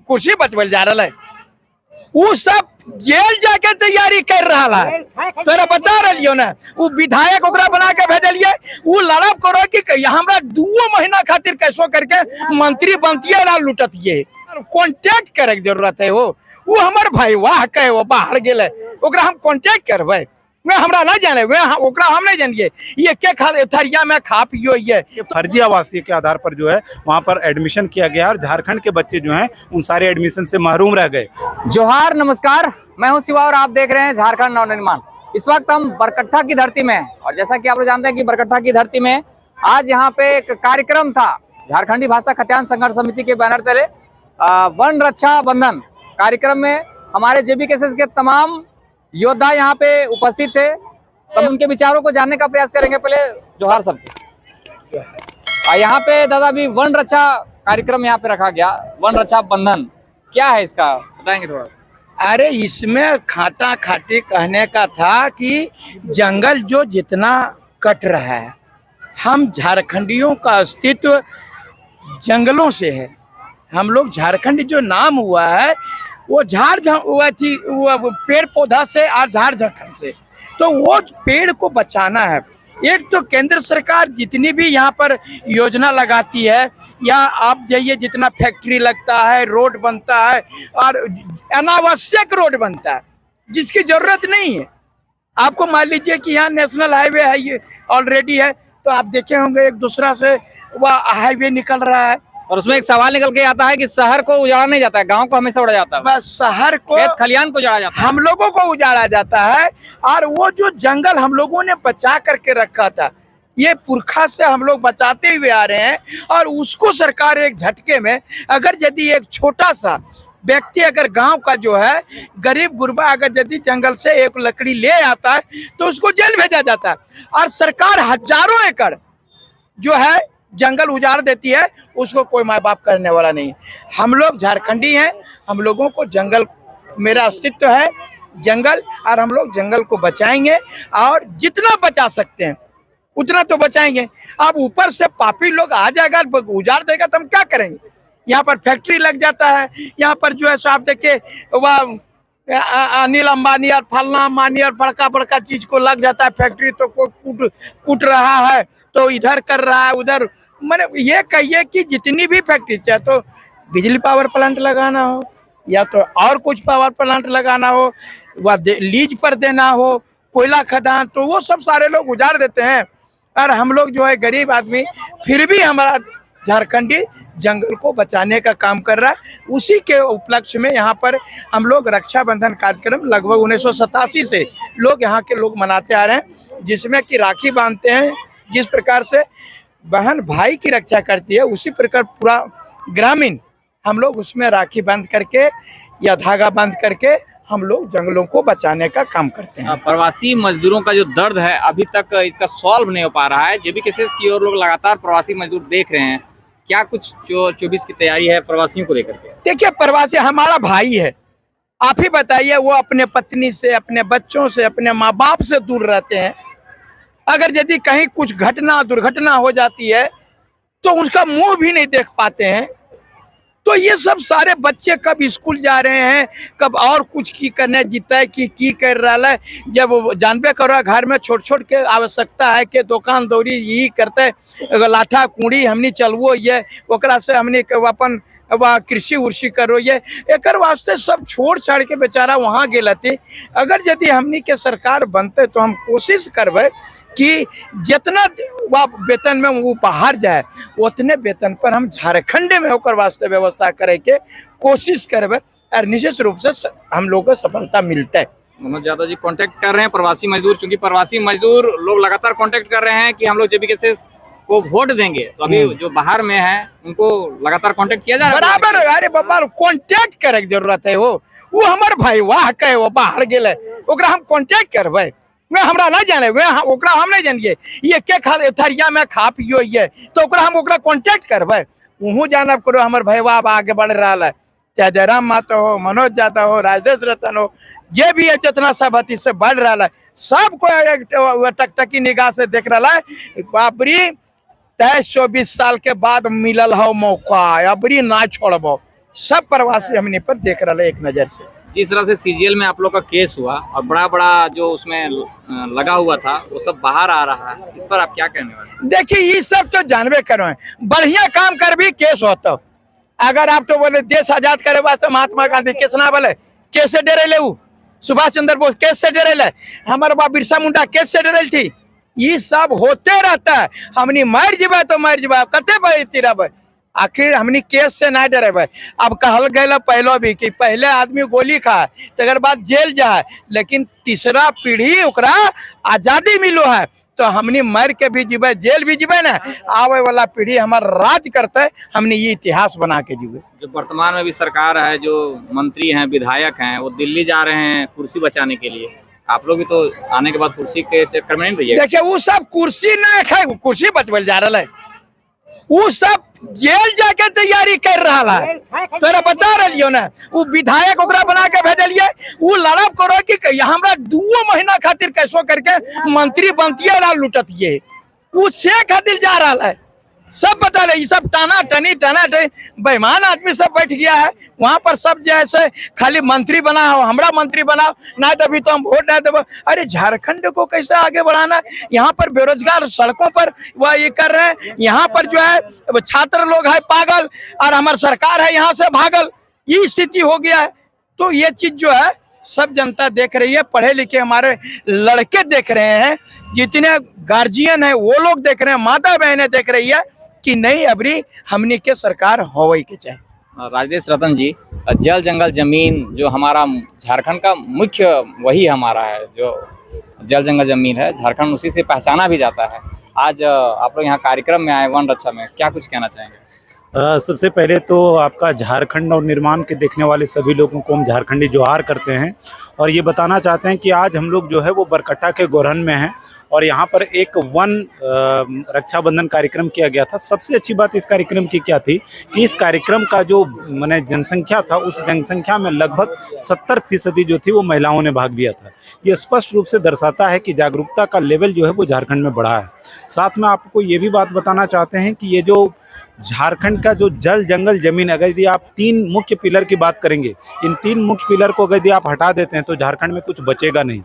कुर्सी बचवल जा रहा है, वो सब जेल जाके तैयारी कर रहा है। तोरा बता रही ना, वो विधायक ओकरा बना के भेजलिए, वो लड़ब करो कि हमरा 2 महीना खातिर कैसो करके मंत्री बनतिये ना लुटतिये। कांटेक्ट करे के जरूरत है। वो हमर भाई वाह कहे वो बाहर गेले, ओकरा हम कांटेक्ट करबे, वे हमरा ना जाने, वे ओकरा हम नहीं जानिए। ये के थरिया में खा पियो, ये फर्जी आवासीय के आधार पर जो है वहाँ पर एडमिशन किया गया और झारखंड के बच्चे जो हैं उन सारे एडमिशन से महरूम रह गए। जोहार, नमस्कार, मैं हूं शिवा और आप देख रहे हैं झारखंड नवनिर्माण। इस वक्त हम बरकट्ठा की धरती में हैं और जैसा कि आप लोग जानते हैं कि बरकट्ठा की धरती में आज यहाँ पे एक कार्यक्रम था। झारखंडी भाषा खतियान संघर्ष समिति के बैनर तले वन रक्षा बंधन कार्यक्रम में हमारे JBKSS के तमाम योद्धा यहाँ पे उपस्थित थे। तब उनके विचारों को जानने का प्रयास करेंगे। पहले जोहार सबको। यहाँ पे दादा भी वन रक्षा कार्यक्रम यहाँ पे रखा गया, वन रक्षा बंधन क्या है इसका बताएंगे थोड़ा? अरे इसमें खाटा खाटी कहने का था कि जंगल जो जितना कट रहा है, हम झारखंडियों का अस्तित्व जंगलों से है। हम लोग झारखंड जो नाम हुआ है वो वो पेड़ पौधा से और झाड़ झंखड़ से, तो वो पेड़ को बचाना है। एक तो केंद्र सरकार जितनी भी यहाँ पर योजना लगाती है, या आप जाइए जितना फैक्ट्री लगता है, रोड बनता है और अनावश्यक रोड बनता है जिसकी जरूरत नहीं है। आपको मान लीजिए कि यहाँ नेशनल हाईवे है, ये ऑलरेडी है, तो आप देखे होंगे एक दूसरा से वह हाईवे निकल रहा है। और उसमें एक सवाल निकल के आता है कि शहर को उजाड़ा नहीं जाता है, गांव को हमेशा उड़ा जाता है। बस शहर को, खेत खलियान को उजाड़ा जाता है, हम लोगों को उजाड़ा जाता है। और वो जो जंगल हम लोगों ने बचा करके रखा था, ये पुरखा से हम लोग बचाते हुए आ रहे हैं, और उसको सरकार एक झटके में, अगर यदि एक छोटा सा व्यक्ति अगर गांव का जो है गरीब गुरबा अगर यदि जंगल से एक लकड़ी ले आता है तो उसको जेल भेजा जाता है। और सरकार हजारों एकड़ जो है जंगल उजाड़ देती है, उसको कोई माँ बाप करने वाला नहीं। हम लोग झारखंडी हैं, हम लोगों को जंगल, मेरा अस्तित्व है जंगल, और हम लोग जंगल को बचाएंगे और जितना बचा सकते हैं उतना तो बचाएंगे। अब ऊपर से पापी लोग आ जाएगा, उजाड़ देगा, तो हम क्या करेंगे? यहाँ पर फैक्ट्री लग जाता है, यहाँ पर जो है सो आप देखिए वह अनिल अंबानी और फलना अंबानी और बड़का बड़का चीज को लग जाता है फैक्ट्री, तो कोई कूट रहा है, तो इधर कर रहा है उधर। मैंने ये कहिए कि जितनी भी फैक्ट्री, चाहे तो बिजली पावर प्लांट लगाना हो या तो और कुछ पावर प्लांट लगाना हो, वह लीज पर देना हो, कोयला खदान, तो वो सब सारे लोग उजाड़ देते हैं। और हम लोग जो है गरीब आदमी, फिर भी हमारा झारखंडी जंगल को बचाने का काम कर रहा है। उसी के उपलक्ष्य में यहाँ पर हम लोग रक्षाबंधन कार्यक्रम लगभग 1987 से लोग यहाँ के लोग मनाते आ रहे हैं, जिसमें कि राखी बांधते हैं। जिस प्रकार से बहन भाई की रक्षा करती है, उसी प्रकार पूरा ग्रामीण हम लोग उसमें राखी बांध करके या धागा बांध करके हम लोग जंगलों को बचाने का काम करते हैं। प्रवासी मजदूरों का जो दर्द है अभी तक इसका सॉल्व नहीं हो पा रहा है। JBKSS की ओर लोग लगातार प्रवासी मजदूर देख रहे हैं। क्या कुछ जो 24 की तैयारी है प्रवासियों को लेकर के? देखिए, प्रवासी हमारा भाई है। आप ही बताइए, वो अपने पत्नी से, अपने बच्चों से, अपने माँ बाप से दूर रहते हैं। अगर यदि कहीं कुछ घटना दुर्घटना हो जाती है तो उसका मुंह भी नहीं देख पाते हैं। तो ये सब सारे बच्चे कब स्कूल जा रहे हैं, कब और कुछ की करने जीता है की कर रहा है। जब जानबे करो घर में छोट छोट के आवश्यकता है कि दुकान दौरी यही करते, लाठा कूड़ी हमनी चलवो, ये ओकरा से हमनी अपन कृषि उर्षि करो, ये एक वास्ते सब छोड़ छाड़ के बेचारा वहाँ गेलती। अगर यदि हमनी के सरकार बनते तो हम कोशिश करबे कि जितना वेतन में वो बाहर जाए, उतने वेतन पर हम झारखंड में होकर वास्ते व्यवस्था करे के कोशिश करबे, और निश्चित रूप से हम लोग को सफलता मिलता है। मनोज यादव जी कांटेक्ट कर रहे हैं प्रवासी मजदूर, चूंकि प्रवासी मजदूर लोग लगातार कांटेक्ट कर रहे हैं कि हम लोग JBKSS को वोट देंगे, तो अभी जो बाहर में है उनको लगातार कांटेक्ट किया जा रहा है। बराबर, अरे बाबा कांटेक्ट करे के जरूरत है। वो हमार भाई वाह कहे वो बाहर गेले, ओकरा हम कांटेक्ट करबे, वे हमरा ना जाने, वे ओकरा हम नहीं जानिए। ये के थरिया में खा पियो, ये तो ओकरा हम ओकरा कांटेक्ट करबे। वहू जानब करो हमर भैया आगे बढ़ रहा है, चाहे जयराम माता हो, मनोज यादव हो, राजेश रतन हो, जे भी है जितना सब अति से बढ़ रहा है, सबको टकटकी निगाह से देख रहा है। बाबरी 23-24 साल के बाद मिलल हो मौका, अबरी ना छोड़बो, सब प्रवासी हमने पर देख रहा है एक नजर से। जिस तरह से सीजीएल में आप लोग का केस हुआ और बड़ा बड़ा जो उसमें लगा हुआ था वो सब बाहर आ रहा है, इस पर आप क्या कहने वाले? देखिए ये सब तो जानबे करो, बढ़िया काम कर भी केस होता। अगर आप तो बोले देश आजाद करे वास्ते महात्मा गांधी केस ना बोले, कैसे डरे ले? सुभाष चंद्र बोस केस से डरे ले, हमारे बाप बिरसा मुंडा केस से डरे थी। ये सब होते रहता है। हमने मर जीवा तो मर जीवा, कते भाई तेरा भाई, आखिर हमने केस से ना डरे भाई। अब कहल गया पहले भी कि पहले आदमी गोली खाए तकर बाद जेल जाए, लेकिन तीसरा पीढ़ी ओकरा आजादी मिलो है तो हमने मर के भी जीवे, जेल भी जीवे ना, आवे वाला पीढ़ी हमार राज करते, हमने ये इतिहास बना के जीवे। जो वर्तमान में भी सरकार है, जो मंत्री हैं, विधायक हैं, वो दिल्ली जा रहे हैं कुर्सी बचाने के लिए। आप लोग भी तो आने के बाद कुर्सी के चक्कर में नहीं रहिएगा। देखिए वो सब कुर्सी ना खाए, कुर्सी बचवल जा रहा है, वो सब जेल जाके तैयारी कर रहा है। तोरा बता रही ना, वो विधायक ओकरा बना के भेजलिए, वो लड़ब करो कि हमरा 2 महीना खातिर कैसो करके मंत्री बनतिये ला लुटतिये, वो से खातिर जा रहा है। सब बता रहे, सब टाना टनी बेईमान आदमी सब बैठ गया है वहां पर। सब जैसे खाली मंत्री बना हो, हमरा मंत्री बनाओ ना, तभी तो हम वोट ना देव। अरे झारखंड को कैसे आगे बढ़ाना? यहाँ पर बेरोजगार सड़कों पर वह ये कर रहे हैं, यहाँ पर जो है छात्र लोग है पागल, और हमारी सरकार है यहाँ से भागल, ये स्थिति हो गया है। तो ये चीज जो है सब जनता देख रही है, पढ़े लिखे हमारे लड़के देख रहे हैं, जितने गार्जियन है वो लोग देख रहे हैं, माता बहनें देख रही है कि नहीं अबरी हमने के सरकार होवे के चाहिए। राजेश रतन जी, जल जंगल जमीन जो हमारा झारखंड का मुख्य वही हमारा है, जो जल जंगल जमीन है, झारखंड उसी से पहचाना भी जाता है। आज आप लोग यहाँ कार्यक्रम में आए वन रक्षा में, क्या कुछ कहना चाहेंगे? सबसे पहले तो आपका झारखंड और निर्माण के देखने वाले सभी लोगों को हम झारखंडी जोहार करते हैं और ये बताना चाहते हैं कि आज हम लोग जो है वो बरकट्टा के गोरहन में हैं और यहाँ पर एक वन रक्षाबंधन कार्यक्रम किया गया था। सबसे अच्छी बात इस कार्यक्रम की क्या थी कि इस कार्यक्रम का जो माने जनसंख्या था, उस जनसंख्या में लगभग 70% जो थी वो महिलाओं ने भाग लिया था। ये स्पष्ट रूप से दर्शाता है कि जागरूकता का लेवल जो है वो झारखंड में बढ़ा है। साथ में आपको ये भी बात बताना चाहते हैं कि ये जो झारखंड का जो जल जंगल जमीन, अगर यदि आप 3 मुख्य पिलर की बात करेंगे, इन 3 मुख्य पिलर को अगर यदि आप हटा देते हैं तो झारखंड में कुछ बचेगा नहीं।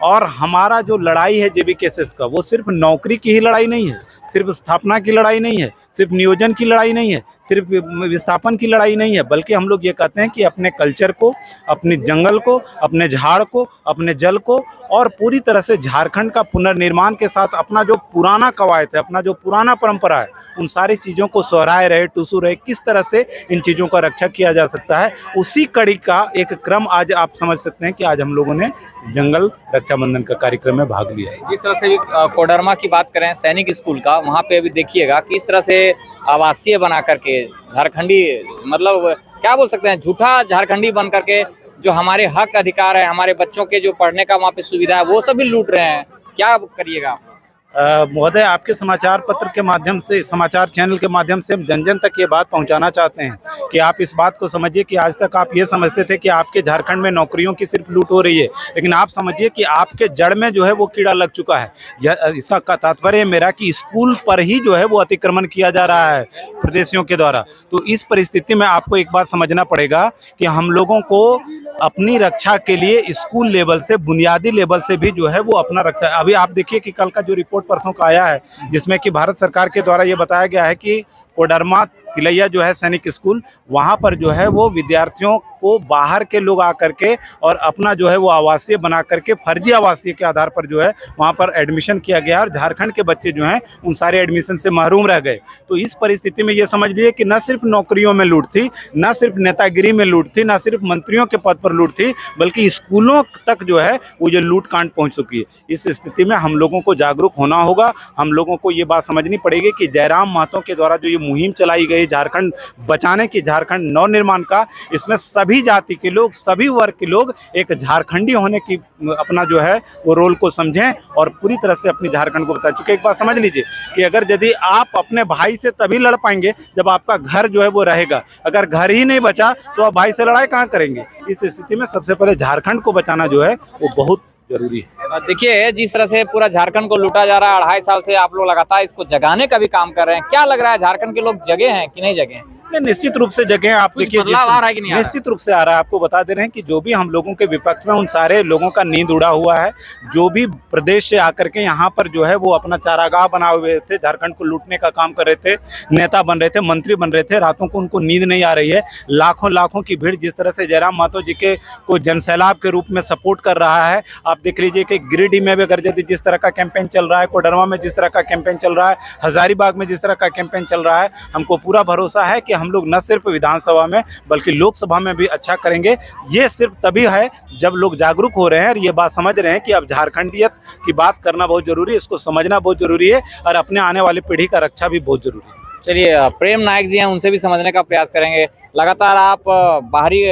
और हमारा जो लड़ाई है जेबीकेएसएस का, वो सिर्फ नौकरी की ही लड़ाई नहीं है, सिर्फ स्थापना की लड़ाई नहीं है, सिर्फ नियोजन की लड़ाई नहीं है, सिर्फ विस्थापन की लड़ाई नहीं है, बल्कि हम लोग ये कहते हैं कि अपने कल्चर को, अपने जंगल को, अपने झाड़ को, अपने जल को और पूरी तरह से झारखंड का पुनर्निर्माण के साथ अपना जो पुराना कवायद है, अपना जो पुराना परंपरा है, उन सारी चीज़ों को सोहराए रहे, टूसू रहे, किस तरह से इन चीज़ों का रक्षा किया जा सकता है, उसी कड़ी का एक क्रम आज आप समझ सकते हैं कि आज हम लोगों ने जंगल रक्षाबंधन का कार्यक्रम में भाग लिया है। जिस तरह से भी कोडरमा की बात करें, सैनिक स्कूल का, वहाँ पे अभी देखिएगा किस तरह से आवासीय बना करके झारखंडी, मतलब क्या बोल सकते हैं, झूठा झारखंडी बन करके जो हमारे हक अधिकार है, हमारे बच्चों के जो पढ़ने का वहाँ पे सुविधा है, वो सभी लूट रहे हैं। क्या करिएगा? महोदय, आपके समाचार पत्र के माध्यम से, समाचार चैनल के माध्यम से हम जन जन तक ये बात पहुंचाना चाहते हैं कि आप इस बात को समझिए कि आज तक आप ये समझते थे कि आपके झारखंड में नौकरियों की सिर्फ लूट हो रही है, लेकिन आप समझिए कि आपके जड़ में जो है वो कीड़ा लग चुका है। इसका तात्पर्य मेरा कि स्कूल पर ही जो है वो अतिक्रमण किया जा रहा है प्रदेशियों के द्वारा। तो इस परिस्थिति में आपको एक बात समझना पड़ेगा कि हम लोगों को अपनी रक्षा के लिए स्कूल लेवल से, बुनियादी लेवल से भी जो है वो अपना रक्षा। अभी आप देखिए कि कल का जो रिपोर्ट परसों का आया है, जिसमें कि भारत सरकार के द्वारा ये बताया गया है कि कोडरमा तिलैया जो है सैनिक स्कूल, वहाँ पर जो है वो विद्यार्थियों को बाहर के लोग आकर के और अपना जो है वो आवासीय बना करके, फर्जी आवासीय के आधार पर जो है वहाँ पर एडमिशन किया गया और झारखंड के बच्चे जो हैं उन सारे एडमिशन से महरूम रह गए। तो इस परिस्थिति में ये समझ लिए कि न सिर्फ नौकरियों में लूट थी, न सिर्फ नेतागिरी में लूट थी, न सिर्फ मंत्रियों के पद पर लूट थी, बल्कि स्कूलों तक जो है वो ये लूट कांड पहुँच चुकी है। इस स्थिति में हम लोगों को जागरूक होना होगा। हम लोगों को ये बात समझनी पड़ेगी कि जयराम महतो के द्वारा जो ये मुहिम चलाई गई झारखंड बचाने की, झारखंड नवनिर्माण का, इसमें सभी जाति के लोग, सभी वर्ग के लोग एक झारखंडी होने की अपना जो है वो रोल को समझें और पूरी तरह से अपनी झारखंड को बता चुके। एक बात समझ लीजिए कि अगर यदि आप अपने भाई से तभी लड़ पाएंगे जब आपका घर जो है वो रहेगा, अगर घर ही नहीं बचा तो आप भाई से लड़ाई कहाँ करेंगे। इस स्थिति में सबसे पहले झारखंड को बचाना जो है वो बहुत जरूरी है। देखिए जिस तरह से पूरा झारखंड को लूटा जा रहा है, 2.5 साल से आप लोग लगातार इसको जगाने का भी काम कर रहे हैं। क्या लग रहा है, झारखंड के लोग जगे हैं कि नहीं जगे हैं? नहीं, निश्चित रूप से जगह आप कुछ देखिए बदलाव आ रहा है कि नहीं आ रहा है? निश्चित रूप से आ रहा है। आपको बता दे रहे हैं कि जो भी हम लोगों के विपक्ष में उन सारे लोगों का नींद उड़ा हुआ है, जो भी प्रदेश से आकर के यहाँ पर जो है वो अपना चारागाह बनाए हुए थे, झारखंड को लूटने का काम कर रहे थे, नेता बन रहे थे, मंत्री बन रहे थे, रातों को उनको नींद नहीं आ रही है। लाखों लाखों की भीड़ जिस तरह से जयराम मातो जी के को जनसैलाब के रूप में सपोर्ट कर रहा है। आप देख लीजिए कि गिरिडीह में भी अगर यदि जिस तरह का कैंपेन चल रहा है, कोडरमा में जिस तरह का कैंपेन चल रहा है, हजारीबाग में जिस तरह का कैंपेन चल रहा है, हमको पूरा भरोसा है कि हम लोग न सिर्फ विधानसभा में बल्कि लोकसभा में भी अच्छा करेंगे। ये सिर्फ तभी है जब लोग जागरूक हो रहे हैं और ये बात समझ रहे हैं कि अब झारखंडियत की बात करना बहुत जरूरी है, इसको समझना बहुत जरूरी है और अपने आने वाली पीढ़ी का रक्षा भी बहुत जरूरी है। चलिए, प्रेम नायक जी हैं, उनसे भी समझने का प्रयास करेंगे। लगातार आप बाहरी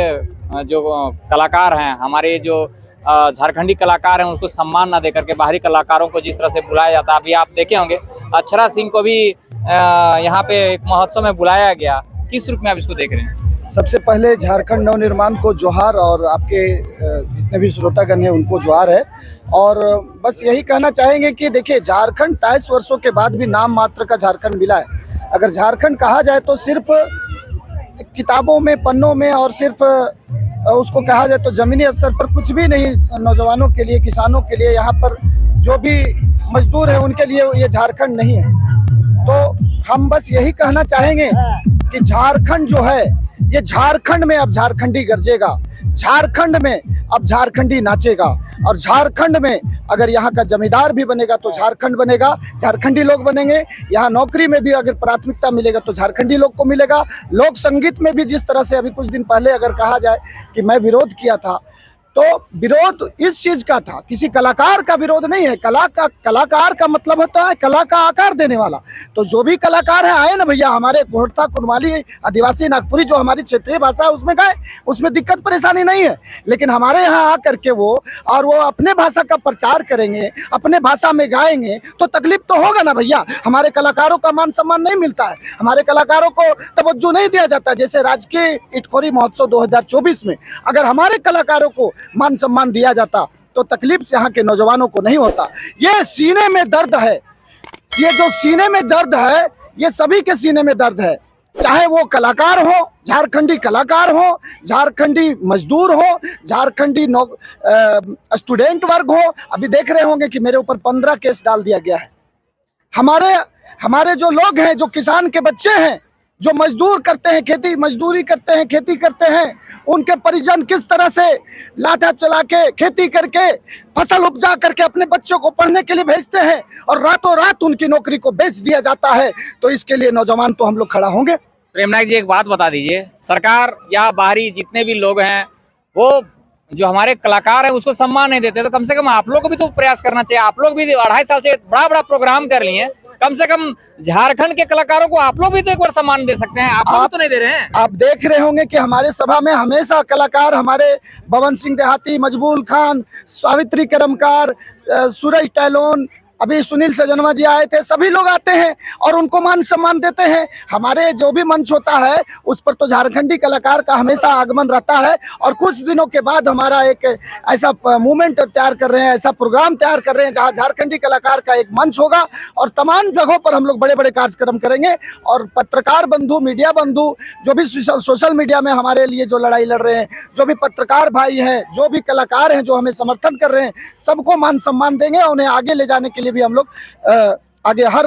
जो कलाकार हैं, हमारे जो झारखंडी कलाकार हैं, उनको सम्मान ना देकर के बाहरी कलाकारों को जिस तरह से बुलाया जाता है, अभी आप देखे होंगे अक्षरा सिंह को भी यहाँ पे एक महोत्सव में बुलाया गया। किस रूप में आप इसको देख रहे हैं? सबसे पहले झारखंड नवनिर्माण को जोहार और आपके जितने भी श्रोतागण हैं उनको जोहार है। और बस यही कहना चाहेंगे कि देखिए, झारखंड 23 वर्षों के बाद भी नाम मात्र का झारखंड मिला है। अगर झारखंड कहा जाए तो सिर्फ किताबों में, पन्नों में, और सिर्फ उसको कहा जाए तो ज़मीनी स्तर पर कुछ भी नहीं। नौजवानों के लिए, किसानों के लिए, यहाँ पर जो भी मजदूर हैं उनके लिए ये झारखंड नहीं है। तो हम बस यही कहना चाहेंगे कि झारखंड जो है, ये झारखंड में अब झारखंडी गरजेगा, झारखंड में अब झारखंडी नाचेगा, और झारखंड में अगर यहाँ का जमींदार भी बनेगा तो झारखंड बनेगा, झारखंडी लोग बनेंगे। यहाँ नौकरी में भी अगर प्राथमिकता मिलेगा तो झारखंडी लोग को मिलेगा। लोक संगीत में भी जिस तरह से अभी कुछ दिन पहले अगर कहा जाए कि मैं विरोध किया था, तो विरोध इस चीज का था, किसी कलाकार का विरोध नहीं है। कलाकार का मतलब होता है कला का आकार देने वाला। तो जो भी कलाकार है आए ना भैया, हमारे कोहटा, कुनवाली, आदिवासी, नागपुरी जो हमारी क्षेत्रीय भाषा है उसमें गाए, उसमें दिक्कत परेशानी नहीं है। लेकिन हमारे यहाँ आकर के वो अपने भाषा का प्रचार करेंगे, अपने भाषा में गाएंगे तो तकलीफ तो होगा ना भैया। हमारे कलाकारों का मान सम्मान नहीं मिलता है, हमारे कलाकारों को तवज्जो नहीं दिया जाता। जैसे राजकीय इटखोरी महोत्सव 2024 में अगर हमारे कलाकारों को मान सम्मान दिया जाता तो तकलीफ यहाँ के नौजवानों को नहीं होता। ये सीने में दर्द है, ये जो सीने में दर्द है, ये सभी के सीने में दर्द है। चाहे वो कलाकार हो, झारखंडी कलाकार हो, झारखंडी मजदूर हो, झारखंडी स्टूडेंट वर्ग हो। अभी देख रहे होंगे कि मेरे ऊपर 15 केस डाल दिया गया है। हमारे जो लोग हैं, जो किसान के बच्चे हैं, जो मजदूर करते हैं, खेती मजदूरी करते हैं, खेती करते हैं, उनके परिजन किस तरह से लाठा चला के, खेती करके, फसल उपजा करके अपने बच्चों को पढ़ने के लिए भेजते हैं और रातों रात उनकी नौकरी को बेच दिया जाता है। तो इसके लिए नौजवान तो हम लोग खड़ा होंगे। प्रेम नायक जी, एक बात बता दीजिए, सरकार या बाहरी जितने भी लोग हैं वो जो हमारे कलाकार हैं उसको सम्मान नहीं देते, तो कम से कम आप लोग को भी तो प्रयास करना चाहिए। आप लोग भी 2.5 साल से बड़ा बड़ा प्रोग्राम कर लिए, कम से कम झारखंड के कलाकारों को आप लोग भी तो एक बार सम्मान दे सकते हैं। आप लोग तो नहीं दे रहे हैं। आप देख रहे होंगे कि हमारे सभा में हमेशा कलाकार, हमारे बवन सिंह देहाती, मजबूल खान, सावित्री करमकार, सूरज टैलोन, अभी सुनील सजनवा जी आए थे, सभी लोग आते हैं और उनको मान सम्मान देते हैं। हमारे जो भी मंच होता है उस पर तो झारखंडी कलाकार का हमेशा आगमन रहता है। और कुछ दिनों के बाद हमारा एक ऐसा मूवमेंट तैयार कर रहे हैं, ऐसा प्रोग्राम तैयार कर रहे हैं जहां झारखंडी कलाकार का एक मंच होगा और तमाम जगहों पर हम लोग बड़े बड़े कार्यक्रम करेंगे। और पत्रकार बंधु, मीडिया बंधु, जो भी सोशल मीडिया में हमारे लिए जो लड़ाई लड़ रहे हैं, जो भी पत्रकार भाई हैं, जो भी कलाकार हैं, जो हमें समर्थन कर रहे हैं, सबको मान सम्मान देंगे। उन्हें आगे ले जाने के लिए भी हम लोग आगे हर